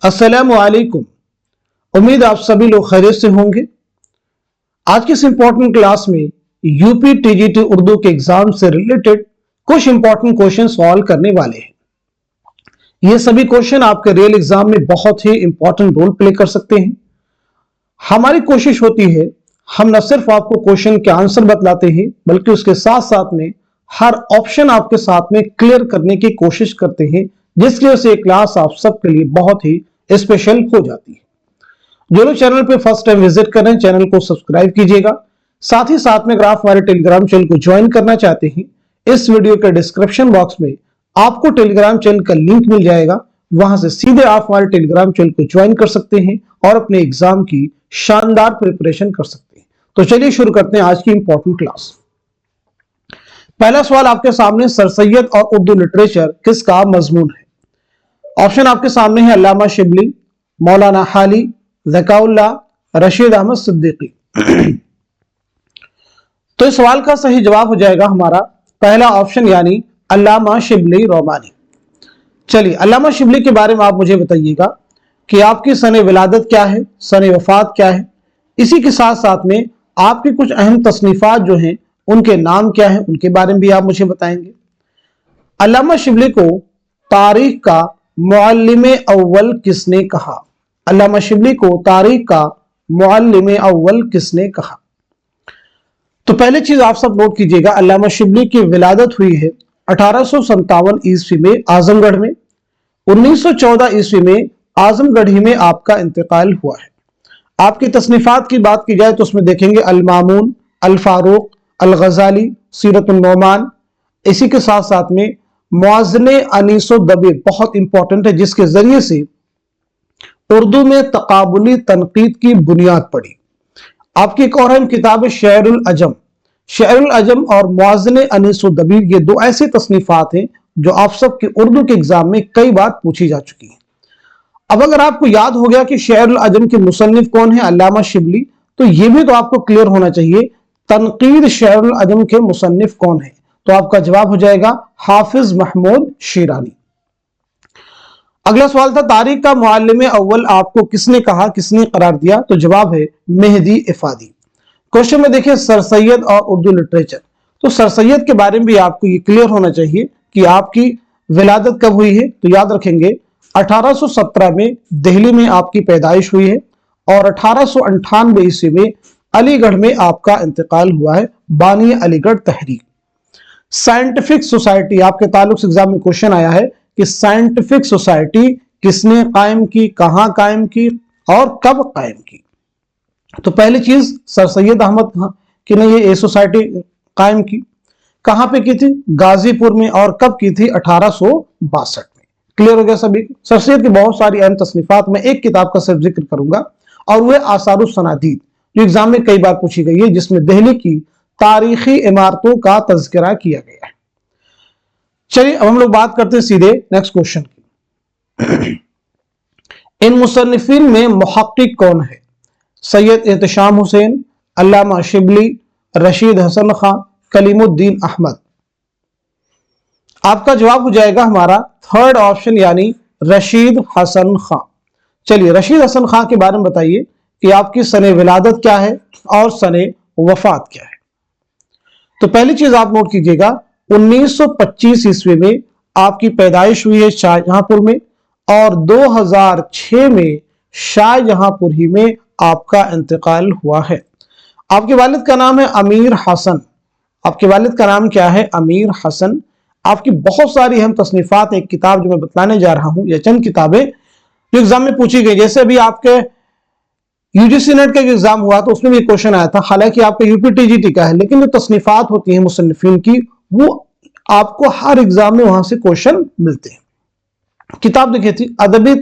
अस्सलामु अलैकुम। उम्मीद आप सभी लोग खैरियत से होंगे। आज की इस इंपॉर्टेंट क्लास में यूपी टीजीटी उर्दू के एग्जाम से रिलेटेड कुछ इंपॉर्टेंट क्वेश्चन सॉल्व करने वाले हैं। ये सभी क्वेश्चन आपके रियल एग्जाम में बहुत ही इंपॉर्टेंट रोल प्ले कर सकते हैं। हमारी कोशिश होती है हम न सिर्फ आपको क्वेश्चन के आंसर बतलाते हैं बल्कि उसके साथ साथ में हर ऑप्शन आपके साथ में क्लियर करने की कोशिश करते हैं, जिसकी वजह से क्लास आप सबके लिए बहुत ही स्पेशल हो जाती है। जो लोग चैनल पे फर्स्ट टाइम विजिट कर रहे हैं चैनल को सब्सक्राइब कीजिएगा। साथ ही साथ में अगर आप हमारे टेलीग्राम चैनल को ज्वाइन करना चाहते हैं, इस वीडियो के डिस्क्रिप्शन बॉक्स में आपको टेलीग्राम चैनल का लिंक मिल जाएगा। वहां से सीधे आप हमारे टेलीग्राम चैनल को ज्वाइन कर सकते हैं और अपने एग्जाम की शानदार प्रिपरेशन कर सकते हैं। तो चलिए शुरू करते हैं आज की इंपॉर्टेंट क्लास। पहला सवाल आपके सामने, सर सैयद और उर्दू लिटरेचर किसका मजमून है? ऑप्शन आपके सामने है अल्लामा शिबली, मौलाना हाली, ज़काउल्लाह, रशीद अहमद सिद्दीकी। तो इस सवाल का सही जवाब हो जाएगा हमारा पहला ऑप्शन यानी अल्लामा शिबली रोमानी। चलिए अल्लामा शिबली के बारे में आप मुझे बताइएगा कि आपकी सने विलादत क्या है, सने वफात क्या है। इसी के साथ साथ में आपकी कुछ अहम तसनीफात जो हैं उनके नाम क्या है, उनके बारे में भी आप मुझे बताएंगे। अल्लामा शिबली को तारीख का मुअल्लिम अव्वल किसने कहा? अल्लामा शिबली को तारीख का मुअल्लिम अव्वल किसने कहा? तो पहली चीज आप सब नोट कीजिएगा, अल्लामा शिबली की विलादत हुई है 1857 ईस्वी में आजमगढ़ में। 1914 ईस्वी में आजमगढ़ ही में आपका इंतकाल हुआ है। आपकी तसनीफात की बात की जाए तो उसमें देखेंगे अल मामून, अल फारूक, अल गजाली, सीरतुन नौमान। इसी के साथ साथ में मुआज़ने अनीसो दबीर बहुत इंपॉर्टेंट है, जिसके जरिए से उर्दू में तकाबुली तनकीद की बुनियाद पड़ी। आपकी एक और अहम किताब है शेरुल अजम। शेरुल अजम और मुआज़ने अनीसो दबीर, ये दो ऐसी तसनीफात हैं जो आप सब के उर्दू के एग्जाम में कई बार पूछी जा चुकी हैं। अब अगर आपको याद हो गया कि शेरुल अजम के मुसन्निफ कौन है, अल्लामा शिबली, तो यह भी तो आपको क्लियर होना चाहिए तनकीद शेरुल अजम के मुसन्निफ कौन है। तो आपका जवाब हो जाएगा हाफिज महमूद शिरानी। अगला सवाल था तारीख का मुअल्लिम अव्वल आपको किसने कहा, किसने करार दिया? तो जवाब है मेहदी इफादी। क्वेश्चन में देखिए सर सैयद और उर्दू लिटरेचर। तो सर सैयद के बारे में भी आपको ये क्लियर होना चाहिए कि आपकी विलादत कब हुई है। तो याद रखेंगे 1817 में दिल्ली में आपकी पैदाइश हुई है और 1898 ईस्वी में अलीगढ़ में आपका इंतकाल हुआ है, बानी अलीगढ़ तहरीक। साइंटिफिक सोसाइटी आपके ताल्लुक से एग्जाम में क्वेश्चन आया है कि साइंटिफिक सोसाइटी किसने कायम की, कहां कायम की और कब कायम की? तो पहली चीज सर सैयद अहमद की ने ये सोसाइटी कायम की। कहां पे की थी? गाजीपुर में। और कब की थी? 1862 में। क्लियर हो गया सभी? सर सैयद की बहुत सारी अहम तसनीफात में एक किताब का सिर्फ जिक्र करूंगा और वह आसारुस सनादीद, जो एग्जाम में कई बार पूछी गई है, जिसमें दिल्ली की तारीखी इमारतों का तज़किरा किया गया है। चलिए अब हम लोग बात करते हैं सीधे नेक्स्ट क्वेश्चन की। इन मुसन्निफिन में मुहक्किक कौन है? सैयद एहतशाम हुसैन, अल्लामा शिबली, रशीद हसन खां, कलीमुद्दीन अहमद। आपका जवाब हो जाएगा हमारा थर्ड ऑप्शन यानी रशीद हसन खां। चलिए रशीद हसन खां के बारे में बताइए कि आपकी सने विलादत क्या है और सने वफात क्या है। तो पहली चीज आप नोट कीजिएगा 1925 ईस्वी में आपकी पैदाइश हुई है शाहजहांपुर में और 2006 में शाहजहांपुर ही में आपका इंतकाल हुआ है। आपके वालिद का नाम है अमीर हसन। आपके वालिद का नाम क्या है? अमीर हसन। आपकी बहुत सारी अहम तसनीफात, एक किताब जो मैं बतलाने जा रहा हूं या चंद किताबें जो एग्जाम में पूछी गई, जैसे अभी आपके यूजीसी नेट का एग्जाम हुआ तो उसमें भी क्वेश्चन आया था, हालांकि आपका यूपीटीजीटी का है, लेकिन जो तसनीफात होती है मुसन्निफिन की वो आपको हर एग्जाम में वहां से क्वेश्चन मिलते हैं। किताब देखी थी अदबी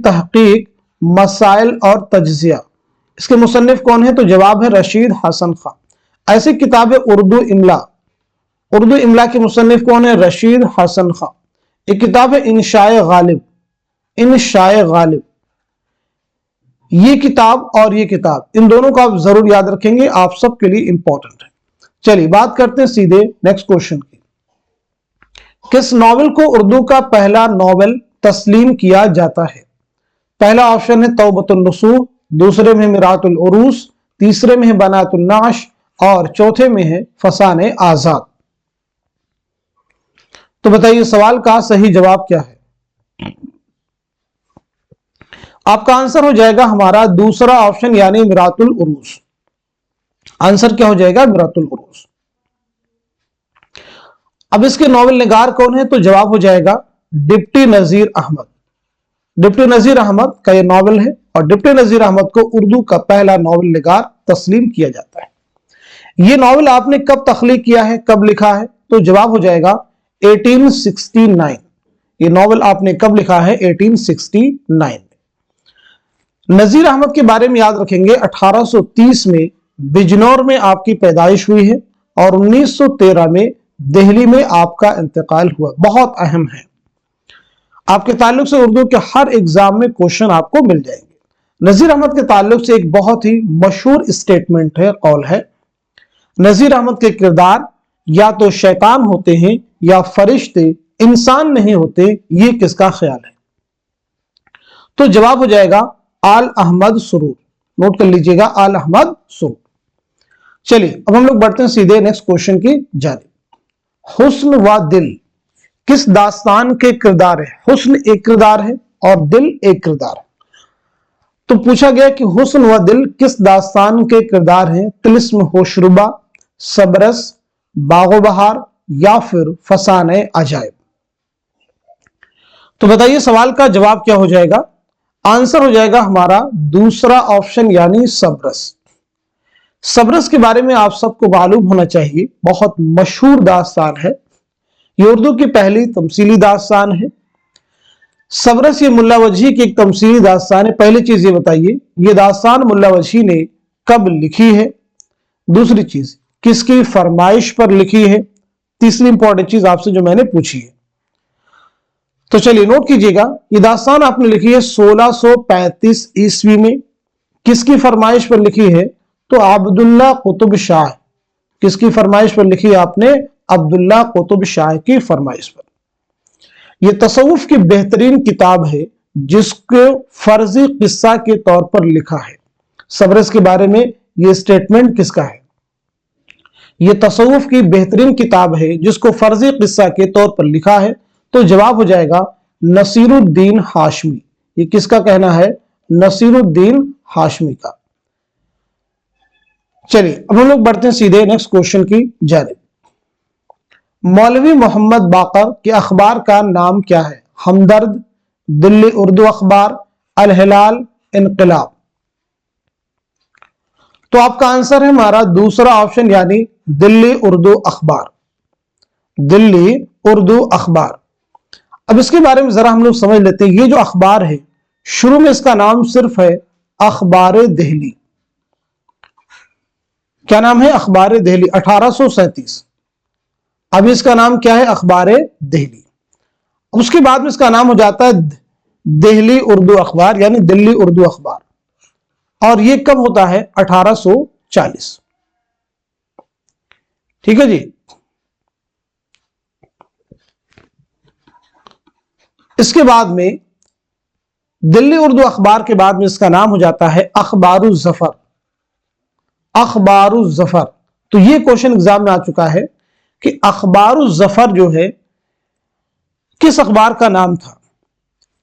तहकीक मसाइल और तज्जिया। इसके मुसन्निफ कौन है? तो जवाब है रशीद हसन खां। ऐसी किताब है उर्दू इमला के मुसन्निफ कौन है? रशीद हसन खां। एक किताब है इंशाए गालिब। ये किताब और ये किताब, इन दोनों को आप जरूर याद रखेंगे, आप सबके लिए इंपॉर्टेंट है। चलिए बात करते हैं सीधे नेक्स्ट क्वेश्चन की। किस नॉवेल को उर्दू का पहला नॉवेल तस्लीम किया जाता है? पहला ऑप्शन है तौबतुन नसूह, दूसरे में मिरातुल उरूस, तीसरे में है बनातुन नाश और चौथे में है फसान आजाद। तो बताइए सवाल का सही जवाब क्या है? आपका आंसर हो जाएगा हमारा दूसरा ऑप्शन यानी मिरातुल उरूस। आंसर क्या हो जाएगा? मिरातुल उरूस। अब इसके नॉवल निगार कौन है? तो जवाब हो जाएगा डिप्टी नजीर अहमद। डिप्टी नजीर अहमद का यह नॉवल है और डिप्टी नजीर अहमद को उर्दू का पहला नॉवल निगार तस्लीम किया जाता है। यह नॉवल आपने कब तख्लीक किया है, कब लिखा है? तो जवाब हो जाएगा 1869। यह नॉवल आपने कब लिखा है? 1869। नजीर अहमद के बारे में याद रखेंगे 1830 में बिजनौर में आपकी पैदाइश हुई है और 1913 में दिल्ली में आपका इंतकाल हुआ। बहुत अहम है, आपके ताल्लुक से उर्दू के हर एग्जाम में क्वेश्चन आपको मिल जाएंगे। नजीर अहमद के ताल्लुक से एक बहुत ही मशहूर स्टेटमेंट है, कौल है, नजीर अहमद के किरदार या तो शैतान होते हैं या फरिश्ते, इंसान नहीं होते। ये किसका ख्याल है? तो जवाब हो जाएगा आल अहमद सुरूर। नोट कर लीजिएगा, आल अहमद सुरूर। चलिए अब हम लोग बढ़ते हैं सीधे नेक्स्ट क्वेश्चन की जानिब। हुस्न व दिल किस दास्तान के किरदार है? हुस्न एक किरदार है और दिल एक किरदार है। तो पूछा गया कि हुस्न व दिल किस दास्तान के किरदार हैं? तिलिस्म होशरुबा, सबरस, बागो बहार या फिर फसाने अजायब। तो बताइए सवाल का जवाब क्या हो जाएगा? आंसर हो जाएगा हमारा दूसरा ऑप्शन यानी सबरस। सबरस के बारे में आप सबको मालूम होना चाहिए, बहुत मशहूर दास्तान है। ये उर्दू की पहली तमसीली दास्तान है। सबरस ये मुल्ला वजही की एक तमसीली दास्तान है। पहली चीज ये बताइए, ये दास्तान मुल्ला वजही ने कब लिखी है? दूसरी चीज किसकी फरमाइश पर लिखी है? तीसरी इंपॉर्टेंट चीज आपसे जो मैंने पूछी है। तो चलिए नोट कीजिएगा, ये दास्तान आपने लिखी है 1635 ईस्वी में। किसकी फरमाइश पर लिखी है? तो अब्दुल्ला कुतुब शाह। किसकी फरमाइश पर लिखी है आपने? अब्दुल्ला कुतुब शाह की फरमाइश पर। यह तसव्वुफ की बेहतरीन किताब है जिसको फर्जी किस्सा के तौर पर लिखा है। सबरस के बारे में यह स्टेटमेंट किसका है? यह तसव्वुफ की बेहतरीन किताब है जिसको फर्जी किस्सा के तौर पर लिखा है। तो जवाब हो जाएगा नसीरुद्दीन हाशमी। ये किसका कहना है? नसीरुद्दीन हाशमी का। चलिए अब हम लोग बढ़ते हैं सीधे नेक्स्ट क्वेश्चन की जानिब। मौलवी मोहम्मद बाकर के अखबार का नाम क्या है? हमदर्द, दिल्ली उर्दू अखबार, अल हिलाल, इनकलाब। तो आपका आंसर है हमारा दूसरा ऑप्शन यानी दिल्ली उर्दू अखबार। दिल्ली उर्दू अखबार। अब इसके बारे में जरा हम लोग समझ लेते हैं। ये जो अखबार है, शुरू में इसका नाम सिर्फ है अखबार दिल्ली। क्या नाम है? अखबार दिल्ली, 1837। अब इसका नाम क्या है? अखबार दिल्ली। उसके बाद में इसका नाम हो जाता है दिल्ली उर्दू अखबार यानी दिल्ली उर्दू अखबार। और ये कब होता है? 1840। ठीक है जी। इसके बाद में दिल्ली उर्दू अखबार के बाद में इसका नाम हो जाता है अखबारुज जफर। अखबारुज जफर। तो ये क्वेश्चन एग्जाम में आ चुका है कि अखबारुज जफर जो है किस अखबार का नाम था?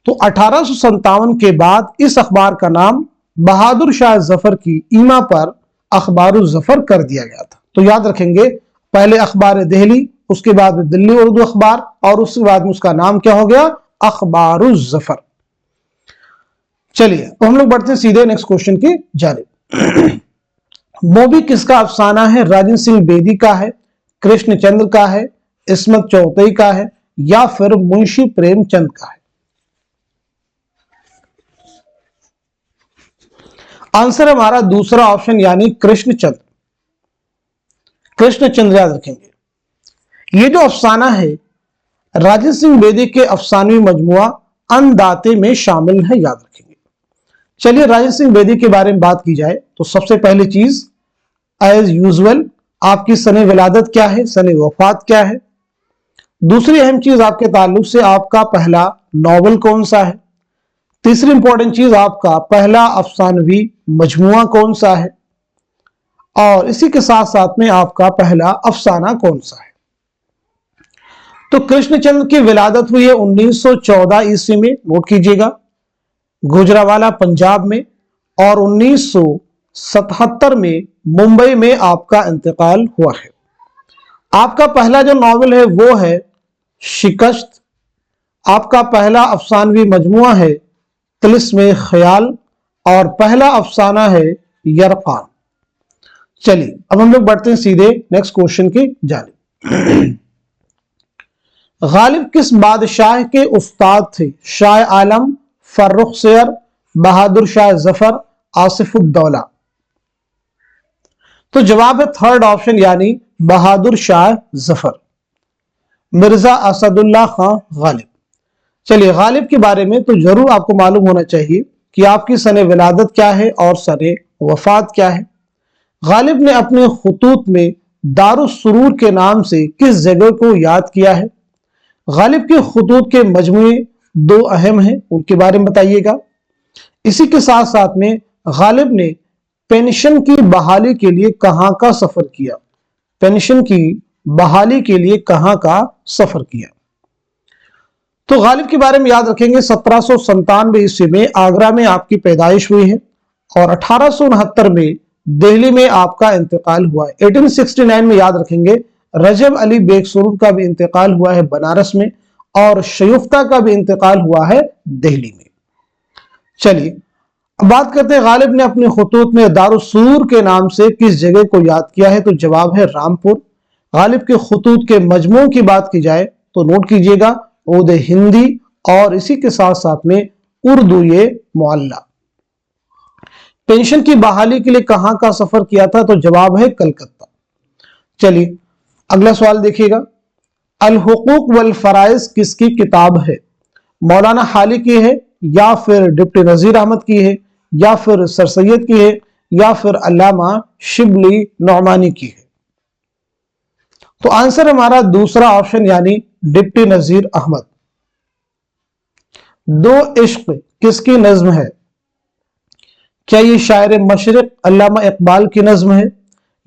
तो 1857 के बाद इस अखबार का नाम बहादुर शाह जफर की ईमा पर अखबारुज जफर कर दिया गया था। तो याद रखेंगे, पहले अखबार दिल्ली, उसके बाद दिल्ली उर्दू अखबार और उसके बाद में उसका नाम क्या हो गया? अखबारुज जफर। चलिए तो हम लोग बढ़ते हैं सीधे नेक्स्ट क्वेश्चन की जानिब। मोबी किसका अफसाना है? राजन सिंह बेदी का है, कृष्णचंद्र का है, इस्मत चौधरी का है या फिर मुंशी प्रेमचंद का है? आंसर है हमारा दूसरा ऑप्शन यानी कृष्णचंद्र। कृष्णचंद्र याद रखेंगे। ये जो अफसाना है राजन सिंह बेदी के अफसानवी मजमुआ अंदाते में शामिल है, याद रखेंगे। चलिए राजन सिंह बेदी के बारे में बात की जाए तो सबसे पहली चीज एज यूजुअल आपकी सने विलादत क्या है, सने वफात क्या है। दूसरी अहम चीज आपके ताल्लुक से आपका पहला नॉवल कौन सा है। तीसरी इंपॉर्टेंट चीज आपका पहला अफसानवी मजमुआ कौन सा है। और इसी के साथ साथ में आपका पहला अफसाना कौन सा है। तो कृष्णचंद्र की विलादत हुई है 1914 ईस्वी में, नोट कीजिएगा, गुजरावाला पंजाब में। और 1977 में मुंबई में आपका इंतकाल हुआ है। आपका पहला जो नॉवेल है वो है शिकस्त। आपका पहला अफसानवी मजमुआ है तिलिस्मे ख्याल। और पहला अफसाना है यरकान। चलिए अब हम लोग बढ़ते हैं सीधे नेक्स्ट क्वेश्चन की जानिब। गालिब किस बादशाह के उस्ताद थे। शाह आलम, फर्रुख सैयर, बहादुर शाह जफर, आसिफुद्दौला। तो जवाब है थर्ड ऑप्शन यानी बहादुर शाह जफर। मिर्जा असदुल्ला खां गालिब। चलिए गालिब के बारे में तो जरूर आपको मालूम होना चाहिए कि आपकी सने विलादत क्या है और सने वफात क्या है। गालिब ने अपने खुतूत में दारुस सुरूर के नाम से किस जगह को याद किया है। गालिब के खुतूत के मजमूए दो अहम हैं, उनके बारे में बताइएगा। इसी के साथ साथ में गालिब ने पेंशन की बहाली के लिए कहां का सफर किया। पेंशन की बहाली के लिए कहां का सफर किया। तो गालिब के बारे में याद रखेंगे 1797 ईस्वी में आगरा में आपकी पैदाइश हुई है और 1869 में दिल्ली में आपका इंतकाल हुआ है। 1869 में याद रखेंगे रजब अली बेगसुरूर का भी इंतकाल हुआ है बनारस में और शयुफ्ता का भी इंतकाल हुआ है दिल्ली में। चलिए अब बात करते हैं गालिब ने अपने खुतूत में दारुस्सूर के नाम से किस जगह को याद किया है। तो जवाब है रामपुर। गालिब के खुतूत के मजमू की बात की जाए तो नोट कीजिएगा उद हिंदी और इसी के साथ साथ में उर्दू ये मुअल्ला। पेंशन की बहाली के लिए कहां का सफर किया था। तो जवाब है कलकत्ता। चलिए अगला सवाल देखिएगा। अल हुकूक वल फराइज किसकी किताब है। मौलाना हाली की है या फिर डिप्टी नजीर अहमद की है या फिर सर सैयद की है या फिर अल्लामा शिबली नौमानी की है। तो आंसर हमारा दूसरा ऑप्शन यानी डिप्टी नजीर अहमद। दो इश्क किसकी नज्म है। क्या ये शायर मशरिक अल्लामा इकबाल की नज्म है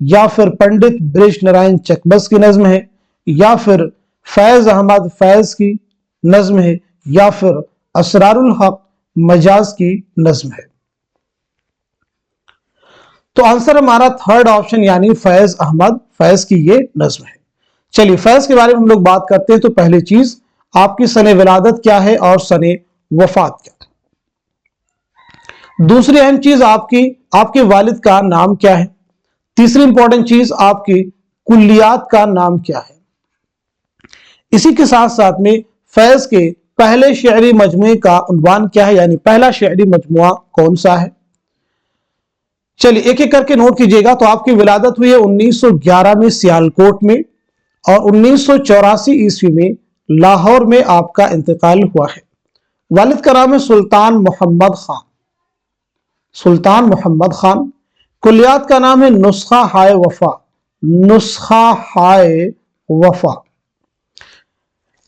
या फिर पंडित ब्रिज नारायण चकबस की नज्म है या फिर फैज अहमद फैज की नज्म है या फिर असरारुल हक मजाज की नज्म है। तो आंसर हमारा थर्ड ऑप्शन यानी फैज अहमद फैज की ये नज्म है। चलिए फैज के बारे में हम लोग बात करते हैं। तो पहली चीज आपकी सने विलादत क्या है और सने वफात क्या है। दूसरी अहम चीज आपके वालिद का नाम क्या है। तीसरी इंपॉर्टेंट चीज आपकी कुल्लियात का नाम क्या है। इसी के साथ साथ में फैज के पहले शेरी मजमुए का उन्वान क्या है यानी पहला शेरी मजमुआ कौन सा है। चलिए एक एक करके नोट कीजिएगा। तो आपकी विलादत हुई है 1911 में सियालकोट में और 1984 ईस्वी में लाहौर में आपका इंतकाल हुआ है। वालिद का नाम है सुल्तान मोहम्मद खान। सुल्तान मोहम्मद खान। कुलियात का नाम है नुस्खा हाय वफा। नुस्खा हाय वफा।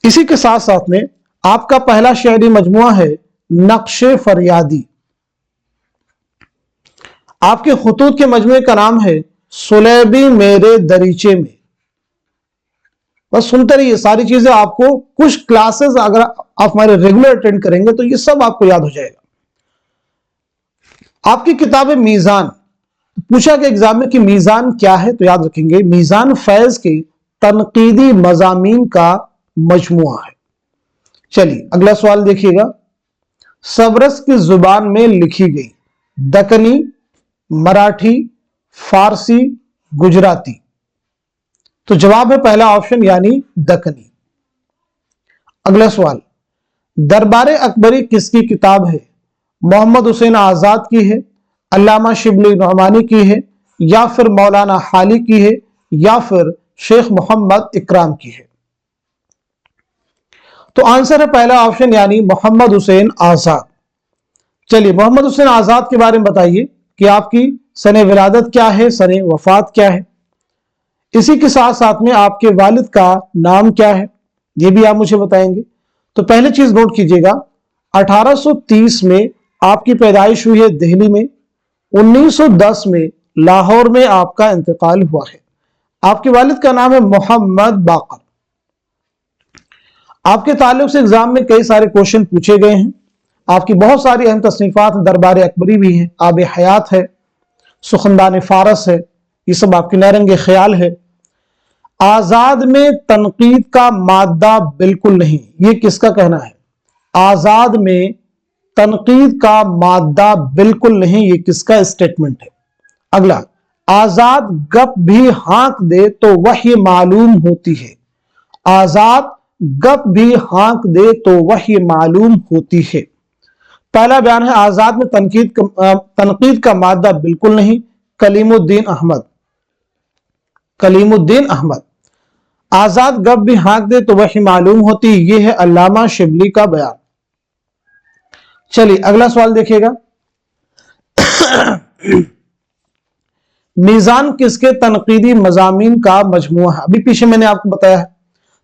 इसी के साथ साथ में आपका पहला शेरी मजमुआ है नक्शे फरियादी। आपके खुतूत के मजमुए का नाम है सुलेबी मेरे दरीचे में। बस सुनते रहिए, सारी चीजें आपको कुछ क्लासेस अगर आप हमारे रेगुलर अटेंड करेंगे तो ये सब आपको याद हो जाएगा। आपकी किताब है मीजान। पूछा कि एग्जाम में कि मीजान क्या है तो याद रखेंगे मीजान फैज के तनकीदी मजामीन का मजमुआ है। चलिए अगला सवाल देखिएगा। सबरस की जुबान में लिखी गई दक्कनी, मराठी, फारसी, गुजराती। तो जवाब है पहला ऑप्शन यानी दक्कनी। अगला सवाल दरबारे अकबरी किसकी किताब है। मोहम्मद हुसैन आजाद की है, अल्लामा शिबली नौमानी की है या फिर मौलाना हाली की है या फिर शेख मोहम्मद इकराम की है। तो आंसर है पहला ऑप्शन यानी मोहम्मद हुसैन आजाद। चलिए मोहम्मद हुसैन आजाद के बारे में बताइए कि आपकी सने विलादत क्या है, सने वफात क्या है। इसी के साथ साथ में आपके वालिद का नाम क्या है। ये भी आप मुझे बताएंगे। तो पहली चीज नोट कीजिएगा, 1830 में आपकी पैदाइश हुई है दिल्ली में, 1910 में लाहौर में आपका इंतकाल हुआ है। आपके वालिद का नाम है मोहम्मद बाकर। आपके ताल्लुक से एग्जाम में कई सारे क्वेश्चन पूछे गए हैं। आपकी बहुत सारी अहम तसनीफात, दरबार अकबरी भी है, आब हयात है, सुखनदान फारस है, ये सब आपके नरंगे ख्याल है। आजाद में तनकीद का मादा बिल्कुल नहीं, ये किसका कहना है? आजाद में तनकीद का मादा बिल्कुल नहीं, ये किसका स्टेटमेंट है? अगला, आजाद गप भी हाँक दे तो वही मालूम होती है। आजाद गप भी हाँक दे तो वही मालूम होती है। पहला बयान है, आजाद में तनकीद का मादा बिल्कुल नहीं, कलीमुद्दीन अहमद। कलीमुद्दीन अहमद। आजाद गप भी हाँक दे तो वही मालूम होती, ये है अल्लामा शिबली का बयान। चलिए अगला सवाल देखिएगा। मीजान किसके तनकीदी मजामीन का मजमुआ है? अभी पीछे मैंने आपको बताया है,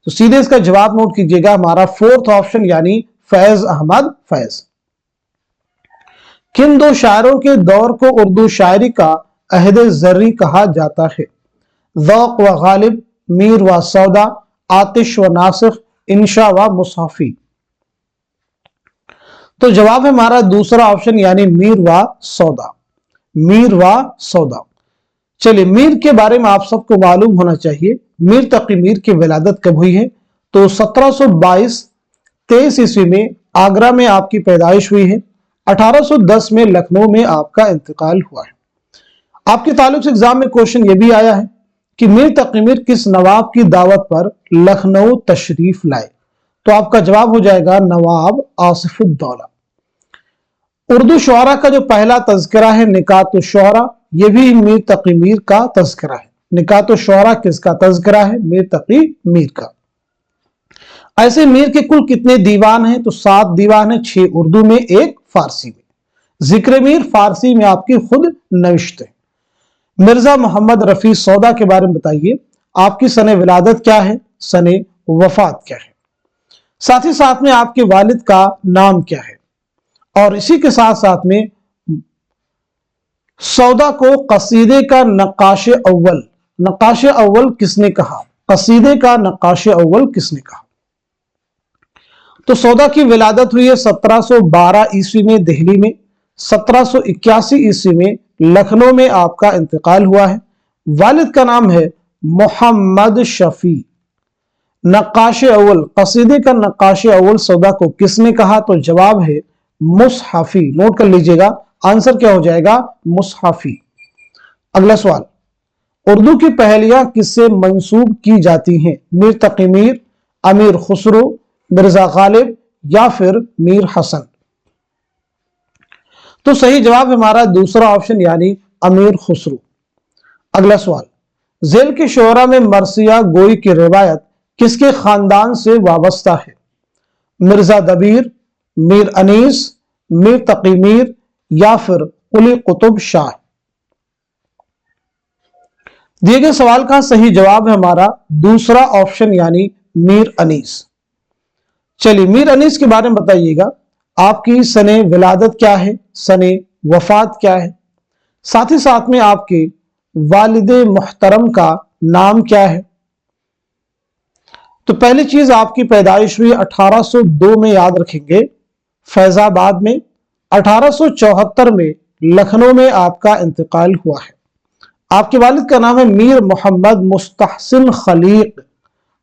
तो सीधे इसका जवाब नोट कीजिएगा, हमारा फोर्थ ऑप्शन यानी फैज अहमद फैज। किन दो शायरों के दौर को उर्दू शायरी का अहद ज़र्री कहा जाता है? ज़ौक़ व गालिब, मीर व सौदा, आतिश व नासिख, इंशा व मुसाफी। तो जवाब है हमारा दूसरा ऑप्शन यानी मीर व सौदा। मीर व सौदा। चलिए, मीर के बारे में आप सबको मालूम होना चाहिए, मीर तकी मीर की विलादत कब हुई है? तो 1722-23 ईस्वी में आगरा में आपकी पैदाइश हुई है। 1810 में लखनऊ में आपका इंतकाल हुआ है। आपके ताल्लुक से एग्जाम में क्वेश्चन ये भी आया है कि मीर तकी मीर किस नवाब की दावत पर लखनऊ तशरीफ लाए? तो आपका जवाब हो जाएगा नवाब आसिफुद्दौला। उर्दू शुआरा का जो पहला तज़किरा है निकात शुआरा, ये भी मीर तकी मीर का तज़किरा है। निकात शुआरा किसका तज़किरा है? मीर तकी मीर का। ऐसे मीर के कुल कितने दीवान हैं? तो 7 दीवान है, 6 उर्दू में, 1 फारसी में। जिक्र मीर फारसी में आपकी खुद नविश्त है। मिर्जा मोहम्मद रफी सौदा के बारे में बताइए, आपकी सने विलादत क्या है, सने वफात क्या है? साथ ही साथ में आपके वालिद का नाम क्या है? और इसी के साथ साथ में सौदा को कसीदे का नक्काश अव्वल, नक्काश अव्वल किसने कहा? कसीदे का नक्काश अव्वल किसने कहा? तो सौदा की विलादत हुई है 1712 ईस्वी में दिल्ली में, 1781 ईस्वी में लखनऊ में आपका इंतकाल हुआ है। वालिद का नाम है मोहम्मद शफी। नक्काश अव्वल, कसीदे का नक्काश अव्वल सौदा को किसने कहा? तो जवाब है मुसहफी। नोट कर लीजिएगा, आंसर क्या हो जाएगा? मुसहफी। अगला सवाल, उर्दू की पहेलियां किससे मंसूब की जाती हैं? मीर तकी मीर, अमीर खुसरो, मिर्जा गालिब या फिर मीर हसन? तो सही जवाब हमारा दूसरा ऑप्शन यानी अमीर खुसरो। अगला सवाल, जेल के शोरा में मरसिया गोई की रिवायत किसके खानदान से वाबस्ता है? मिर्जा दबीर, मीर अनीस, मीर तकी मीर या फिर कुली कुतुब शाह? दिए गए सवाल का सही जवाब है हमारा दूसरा ऑप्शन यानी मीर अनीस। चलिए, मीर अनीस के बारे में बताइएगा, आपकी सने विलादत क्या है, सने वफात क्या है? साथ ही साथ में आपके वालिदे मुहतरम का नाम क्या है? तो पहली चीज, आपकी पैदाइश हुई 1802 में, याद रखेंगे, फैजाबाद में। 1874 में लखनऊ में आपका इंतकाल हुआ है। आपके वालिद का नाम है मीर मोहम्मद मुस्तहसिन खलीक।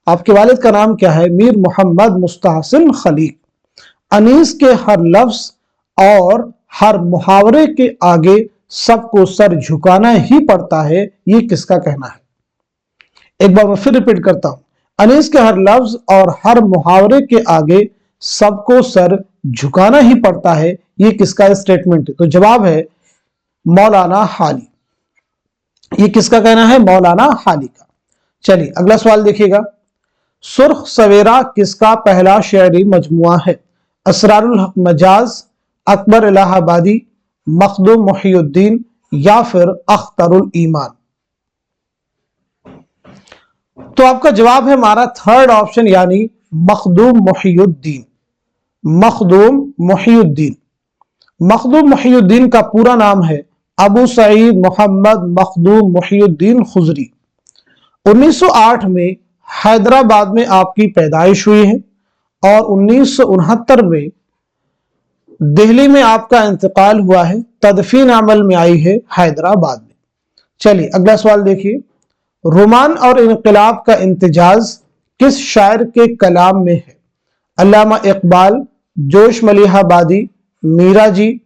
आपके वालिद का नाम क्या है? मीर मोहम्मद मुस्तहसिन खलीक। अनीस के हर लफ्ज और हर मुहावरे के आगे सबको सर झुकाना ही पड़ता है, ये किसका कहना है? एक बार मैं फिर रिपीट करता हूं, अनीस के हर लफ्ज और हर मुहावरे के आगे सबको सर झुकाना ही पड़ता है, ये किसका स्टेटमेंट है? तो जवाब है मौलाना हाली। ये किसका कहना है? मौलाना हाली का। चलिए अगला सवाल देखिएगा, सुर्ख सवेरा किसका पहला शेरी मजमुआ है? असरारुल हक मजाज, अकबर इलाहाबादी, मखदूम मुहियुद्दीन या फिर अख्तरुल ईमान? तो आपका जवाब है हमारा थर्ड ऑप्शन यानी मखदूम मुहियुद्दीन। मखदूम मुहियुद्दीन, मखदूम मुहियुद्दीन का पूरा नाम है अबू सईद मोहम्मद मखदूम मुहियुद्दीन खुजरी। 1908 में हैदराबाद में आपकी पैदाइश हुई है और 1969 में दिल्ली में आपका इंतकाल हुआ है। तदफीन अमल में आई है हैदराबाद में। चलिए अगला सवाल देखिए, रोमान और इनकलाब का इम्तिजाज किस शायर के कलाम में है? अल्लामा इकबाल, जोश मलिहाबादी, मीरा जी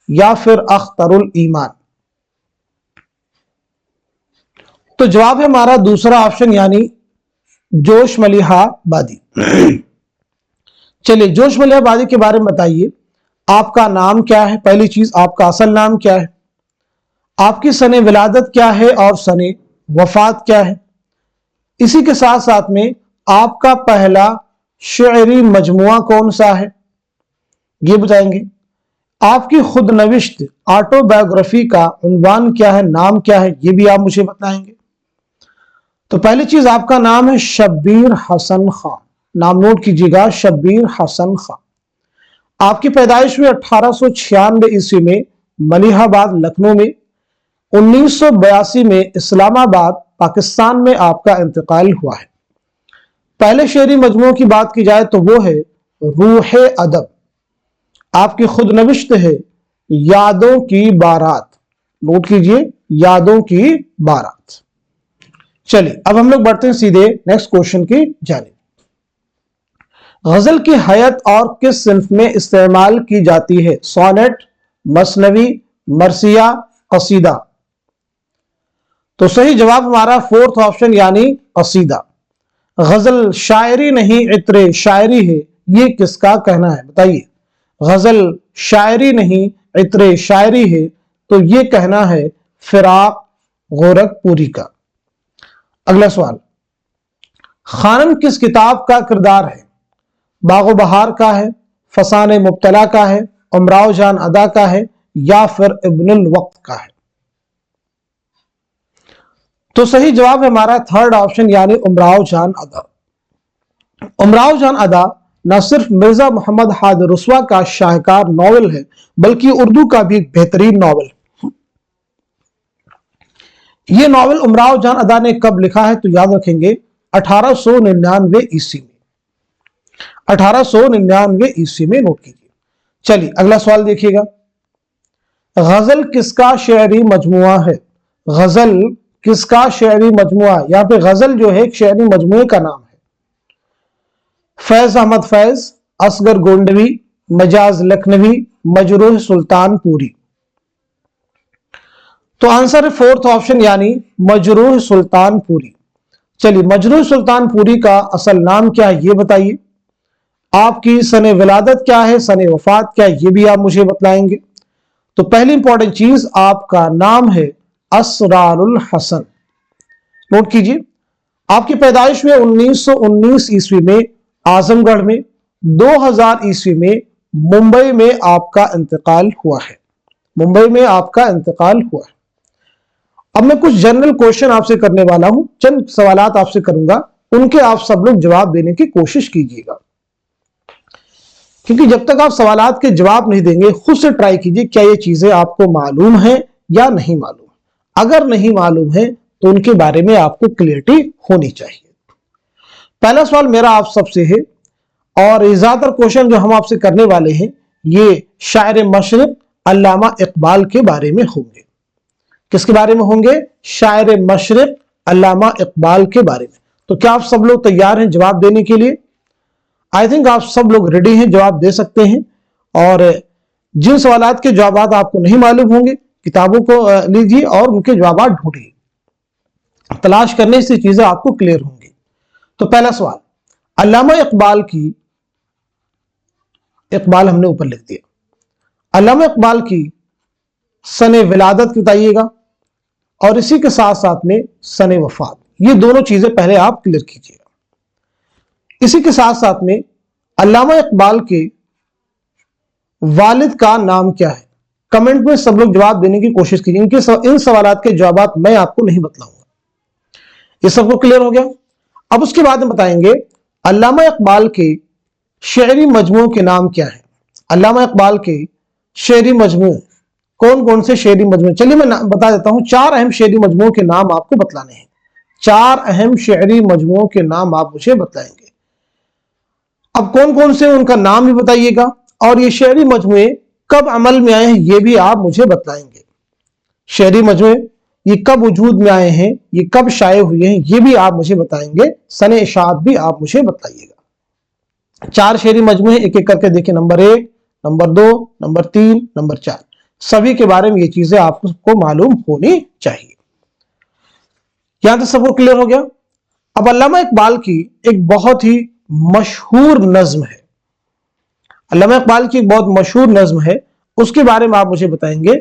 या फिर अख्तरुल ईमान। तो जवाब है हमारा दूसरा ऑप्शन यानी जोश मलिहाबादी। चलिए जोश मलिहाबादी के बारे में बताइए, आपका नाम क्या है? पहली चीज आपका असल नाम क्या है, आपकी सने विलादत क्या है और सने वफात क्या है। इसी के साथ साथ में आपका पहला शेरी मजमुआ कौन सा है ये बताएंगे। आपकी खुद नविश्त ऑटोबायोग्राफी का उन्वान क्या है, नाम क्या है, ये भी आप मुझे बताएंगे। तो पहली चीज आपका नाम है शब्बीर हसन खां, नाम नोट कीजिएगा, शब्बीर हसन खां। आपकी पैदाइश हुई 1896 ईस्वी में मलिहाबाद लखनऊ में। 1982 में इस्लामाबाद पाकिस्तान में आपका इंतकाल हुआ है। पहले शेरी मजमूओं की बात की जाए तो वो है रूह अदब। आपकी खुद नविश्त है यादों की बारात, नोट कीजिए यादों की बारात। चलिए अब हम लोग बढ़ते हैं सीधे नेक्स्ट क्वेश्चन की जानिब। गजल की हयत और किस सिंफ में इस्तेमाल की जाती है? सोनेट, मसनवी, मरसिया, कसीदा। तो सही जवाब हमारा फोर्थ ऑप्शन यानी कसीदा। गजल शायरी नहीं इत्रे शायरी है, ये किसका कहना है बताइए। गजल शायरी नहीं इत्रे शायरी है, तो ये कहना है फिराक गोरखपुरी का। अगला सवाल, खानम किस किताब का किरदार है? बागो बहार का है, फसाने मुब्तला का है, उमराव जान अदा का है या फिर इब्नुल वक्त का है। तो सही जवाब है हमारा थर्ड ऑप्शन यानी उमराव जान अदा। उमराव जान अदा न सिर्फ मिर्जा मोहम्मद हाद रुस्वा का शाहकार नॉवल है बल्कि उर्दू का भी एक बेहतरीन नॉवल है। यह नॉवल उमराव जान अदा ने कब लिखा है? तो याद रखेंगे 1899 ईस्वी में। 1899 ईस्वी में, नोट कीजिए। चलिए अगला सवाल देखिएगा, गजल किसका शेरी मजमुआ है? गजल किसका शेरी मजमुआ? यहां पे गजल जो है एक शेरी मजमुए का नाम है। फैज अहमद फैज, असगर गोंडवी, मजाज लखनवी, मजरूह सुल्तानपुरी। तो आंसर है फोर्थ ऑप्शन यानी मजरूह सुल्तानपुरी। चलिए मजरूह सुल्तानपुरी का असल नाम क्या है ये बताइए। आपकी सने विलादत क्या है, सने वफात क्या है, ये भी आप मुझे बतलाएंगे। तो पहली इंपॉर्टेंट चीज आपका नाम है असरारुल हसन, नोट कीजिए। आपकी पैदाइश हुई 1919 ईस्वी में आजमगढ़ में। 2000 ईस्वी में मुंबई में आपका इंतकाल हुआ है। मुंबई में आपका इंतकाल हुआ है। अब मैं कुछ जनरल क्वेश्चन आपसे करने वाला हूं, चंद सवालात आपसे करूंगा, उनके आप सब लोग जवाब देने की कोशिश कीजिएगा। क्योंकि जब तक आप सवालात के जवाब नहीं देंगे खुद से ट्राई कीजिए क्या ये चीजें आपको मालूम है या नहीं मालूम। अगर नहीं मालूम है तो उनके बारे में आपको क्लियरिटी होनी चाहिए। पहला सवाल मेरा आप सबसे है और ज्यादातर क्वेश्चन जो हम आपसे करने वाले हैं ये शायर मशरिक अल्लामा इकबाल के बारे में होंगे। किसके बारे में होंगे? शायर मशरिक अल्लामा इकबाल के बारे में। तो क्या आप सब लोग तैयार हैं जवाब देने के लिए? आई थिंक आप सब लोग रेडी हैं, जवाब दे सकते हैं। और जिन सवालात के जवाब आपको नहीं मालूम होंगे किताबों को लीजिए और उनके जवाब ढूंढिए, तलाश करने से चीजें आपको क्लियर होंगी। तो पहला सवाल, अल्लामा इकबाल की, इकबाल हमने ऊपर लिख दिया, अल्लामा इकबाल की सने विलादत बताइएगा और इसी के साथ साथ में सने वफात, ये दोनों चीजें पहले आप क्लियर कीजिएगा। इसी के साथ साथ में अल्लामा इकबाल के वालिद का नाम क्या है? कमेंट में सब लोग जवाब देने की कोशिश कीजिए। इन सवालात के जवाब मैं आपको नहीं बतलाऊंगा। ये सबको क्लियर हो गया? अब उसके बाद में बताएंगे علامہ اقبال کے شعری مجموعوں کے نام کیا ہیں؟ علامہ اقبال کے شعری مجموعے کون کون سے شعری مجموعے؟ چلیے میں بتا دیتا ہوں، 4 اہم شعری مجموعوں کے نام آپ کو بتلانے ہیں۔ 4 اہم شعری مجموعوں کے نام آپ مجھے بتلائیں گے۔ اب کون کون سے ان کا نام بھی بتائیے گا، اور یہ شعری مجموعے کب عمل میں آئے ہیں یہ بھی آپ مجھے بتلائیں گے۔ شعری مجموعے یہ کب وجود میں آئے ہیں، یہ کب شائع ہوئے ہیں، یہ بھی آپ مجھے بتائیں گے۔ سن اشاعت بھی آپ مجھے بتائیے گا۔ 4 شعری مجموعے ایک ایک کر کے دیکھیں، نمبر 1، نمبر 2، نمبر 3، نمبر 4، سبھی کے بارے میں یہ چیزیں آپ کو معلوم ہونی چاہیے۔ یہاں تک سب کو کلیئر ہو گیا؟ اب علامہ اقبال کی ایک بہت ہی مشہور نظم ہے، علامہ اقبال کی ایک بہت مشہور نظم ہے، اس کے بارے میں آپ مجھے بتائیں گے۔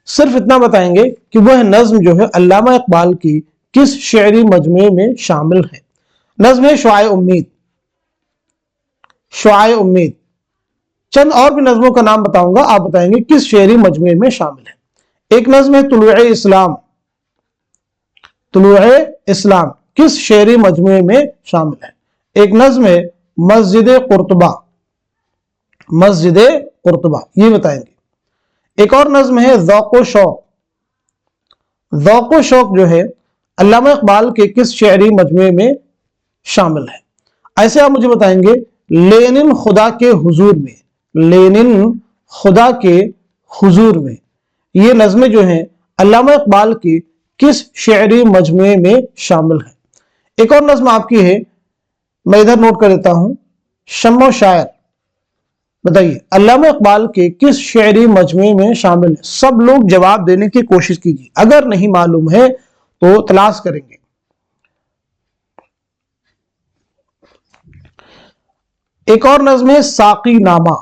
صرف اتنا بتائیں گے کہ وہ نظم جو ہے علامہ اقبال کی کس شعری مجموعے میں شامل ہے۔ نظم ہے شعاع امید۔ شعاع امید۔ چند اور بھی نظموں کا نام بتاؤں گا، آپ بتائیں گے کس شعری مجموعے میں شامل ہے۔ ایک نظم ہے طلوع اسلام۔ طلوع اسلام کس شعری مجموعے میں شامل ہے؟ ایک نظم ہے مسجد قرطبہ۔ مسجد قرطبہ، یہ بتائیں گے۔ ایک اور نظم ہے ذوق و شوق۔ ذوق و شوق جو ہے علامہ اقبال کے کس شعری مجموعے میں شامل ہے؟ ایسے آپ مجھے بتائیں گے لینن خدا کے حضور میں۔ لینن خدا کے حضور میں، یہ نظمیں جو ہیں علامہ اقبال کی کس شعری مجموعے میں شامل ہیں؟ ایک اور نظم آپ کی ہے، میں ادھر نوٹ کر دیتا ہوں، شمع و شاعر۔ بتائیے علامہ اقبال کے کس شعری مجموعے میں شامل ہے؟ سب لوگ جواب دینے کی کوشش کیجیے، اگر نہیں معلوم ہے تو تلاش کریں گے۔ ایک اور نظم ہے ساقی نامہ۔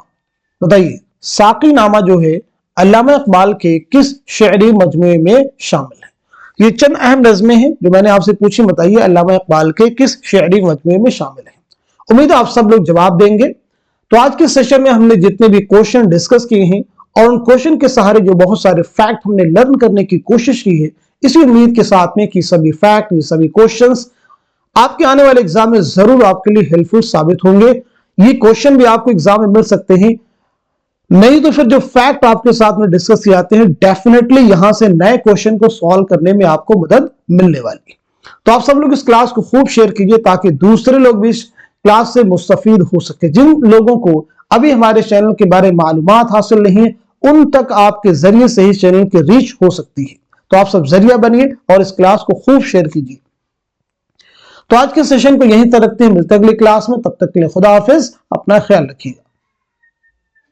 بتائیے ساقی نامہ جو ہے علامہ اقبال کے کس شعری مجموعے میں شامل ہے؟ یہ چند اہم نظمیں ہیں جو میں نے آپ سے پوچھی، بتائیے علامہ اقبال کے کس شعری مجموعے میں شامل ہیں۔ امید ہے آپ سب لوگ جواب دیں گے۔ تو آج کے سیشن میں ہم نے جتنے بھی کوشچن ڈسکس کیے ہیں اور ان کوشچن کے سہارے جو بہت سارے فیکٹ ہم نے لرن کرنے کی کوشش کی ہے، اسی امید کے ساتھ میں کہ سبھی فیکٹ، یہ سبھی کوشچنز آپ کے آنے والے ایگزام میں ضرور آپ کے لیے ہیلپ فل ثابت ہوں گے۔ یہ کوشچن بھی آپ کو ایگزام میں مل سکتے ہیں، نہیں تو پھر جو فیکٹ آپ کے ساتھ میں ڈسکس کیے جاتے ہیں ڈیفینیٹلی یہاں سے نئے کوشچن کو سوالو کرنے میں آپ کو مدد ملنے والی ہے۔ تو آپ سب لوگ اس کلاس کو خوب شیئر کیجئے تاکہ دوسرے لوگ بھی اس کلاس سے مستفید ہو سکے۔ جن لوگوں کو ابھی ہمارے چینل کے بارے میں معلومات حاصل نہیں ہیں، ان تک آپ کے ذریعے سے ہی چینل کی ریچ ہو سکتی ہے۔ تو آپ سب ذریعہ بنیے اور اس کلاس کو خوب شیئر کیجیے۔ تو آج کے سیشن کو یہیں تک رکھتے ہیں، ملتے ہیں اگلی کلاس میں، تب تک کے لیے خدا حافظ، اپنا خیال رکھیے گا۔